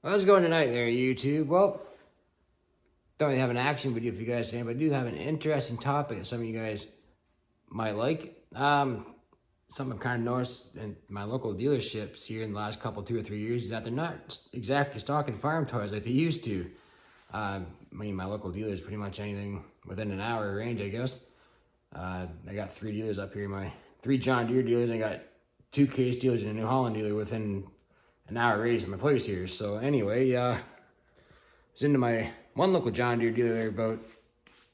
How's it going tonight there, YouTube? Well, don't really have an action video for you guys today, but I do have an interesting topic that some of you guys might like. Something I've kind of noticed in my local dealerships here in the last couple, 2 or 3 years, is that they're not exactly stocking farm toys like they used to. I mean, my local dealers, pretty much anything within an hour range, I guess. I got 3 dealers up here, my 3 John Deere dealers, and I got 2 Case dealers and a New Holland dealer within an hour radius of my place here. So anyway, I was into my one local John Deere dealer about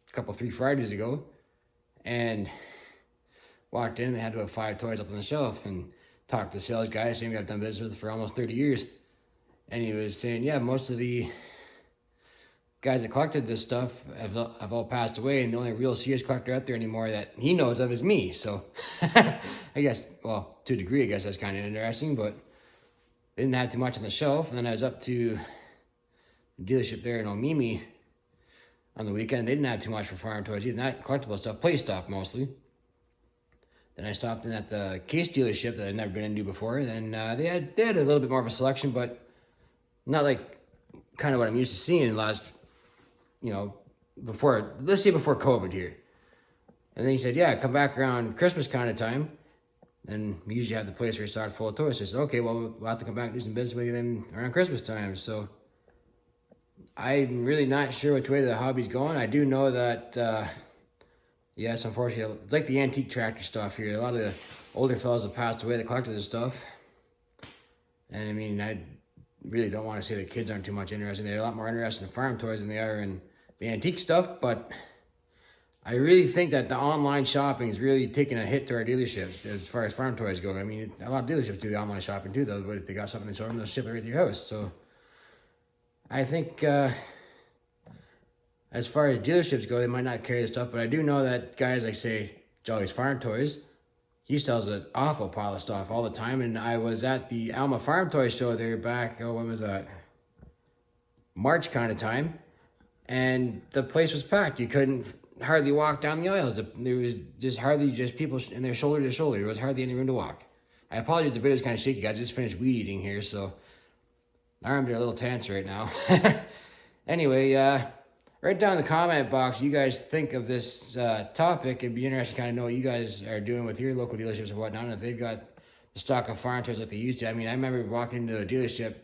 a couple, 3 Fridays ago, and walked in. They had about 5 toys up on the shelf, and talked to the sales guy, same guy I've done business with for almost 30 years. And he was saying, yeah, most of the guys that collected this stuff have all passed away, and the only real serious collector out there anymore that he knows of is me. So I guess, well, to a degree, I guess that's kind of interesting, but didn't have too much on the shelf. And then I was up to the dealership there in Omimi on the weekend. They didn't have too much for farm toys either, not collectible stuff, play stuff mostly. Then I stopped in at the Case dealership that I'd never been into before. Then they had a little bit more of a selection, but not like kind of what I'm used to seeing last, before, let's say before COVID here. And then he said, yeah, come back around Christmas kind of time. And we usually have the place where we start full of toys. So I said, okay, well, we'll have to come back and do some business with you then around Christmas time. So I'm really not sure which way the hobby's going. I do know that, yes, unfortunately, like the antique tractor stuff here, a lot of the older fellas have passed away that collected this stuff. And I mean, I really don't want to say that kids aren't too much interested. They're a lot more interested in farm toys than they are in the antique stuff, but I really think that the online shopping is really taking a hit to our dealerships as far as farm toys go. I mean, a lot of dealerships do the online shopping too, though, but if they got something to show them, they'll ship it right to your house. So I think as far as dealerships go, they might not carry the stuff, but I do know that guys like, say, Jolly's Farm Toys, he sells an awful pile of stuff all the time. And I was at the Alma Farm Toy Show there back, when was that? March kind of time. And the place was packed. You couldn't hardly walk down the aisles. There was just hardly just people in there shoulder to shoulder. There was hardly any room to walk. I apologize, the video's kind of shaky, guys. I just finished weed eating here, so my arms are a little tense right now. Anyway, write down in the comment box what you guys think of this topic. It'd be interesting to kind of know what you guys are doing with your local dealerships and whatnot, and if they've got the stock of farm toys like they used to. I mean, I remember walking into a dealership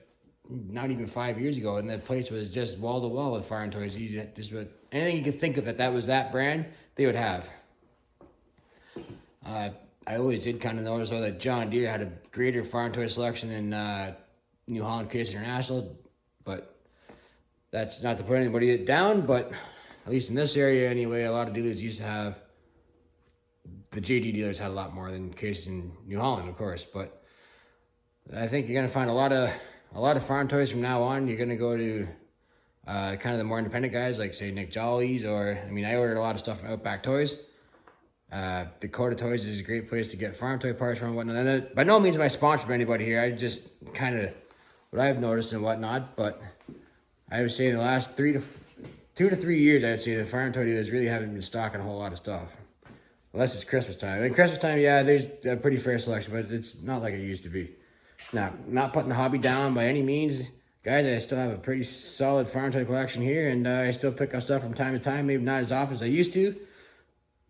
not even 5 years ago, and the place was just wall to wall with farm toys. You just anything you could think of that was that brand, they would have. I always did kind of notice though that John Deere had a greater farm toy selection than New Holland Case International, but that's not to put anybody down. But at least in this area anyway, a lot of dealers used to have, the JD dealers had a lot more than Case and New Holland, of course. But I think you're gonna find a lot of farm toys from now on. You're gonna go to kind of the more independent guys, like say Nick Jolly's, or I mean, I ordered a lot of stuff from Outback Toys. Dakota Toys is a great place to get farm toy parts from and whatnot. And by no means am I sponsored by anybody here. I just kind of what I've noticed and whatnot. But I would say in the last 2 to 3 years, I would say the farm toy dealers really haven't been stocking a whole lot of stuff. Unless it's Christmas time. Then Christmas time, yeah, there's a pretty fair selection, but it's not like it used to be. Now, not putting the hobby down by any means. Guys, I still have a pretty solid farm toy collection here, and I still pick up stuff from time to time, maybe not as often as I used to.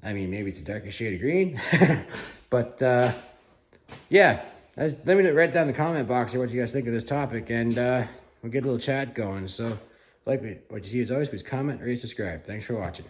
I mean, maybe it's a darker shade of green. But, yeah, let me write down in the comment box here what you guys think of this topic, and we'll get a little chat going. So, like what you see as always, please comment, rate, subscribe. Thanks for watching.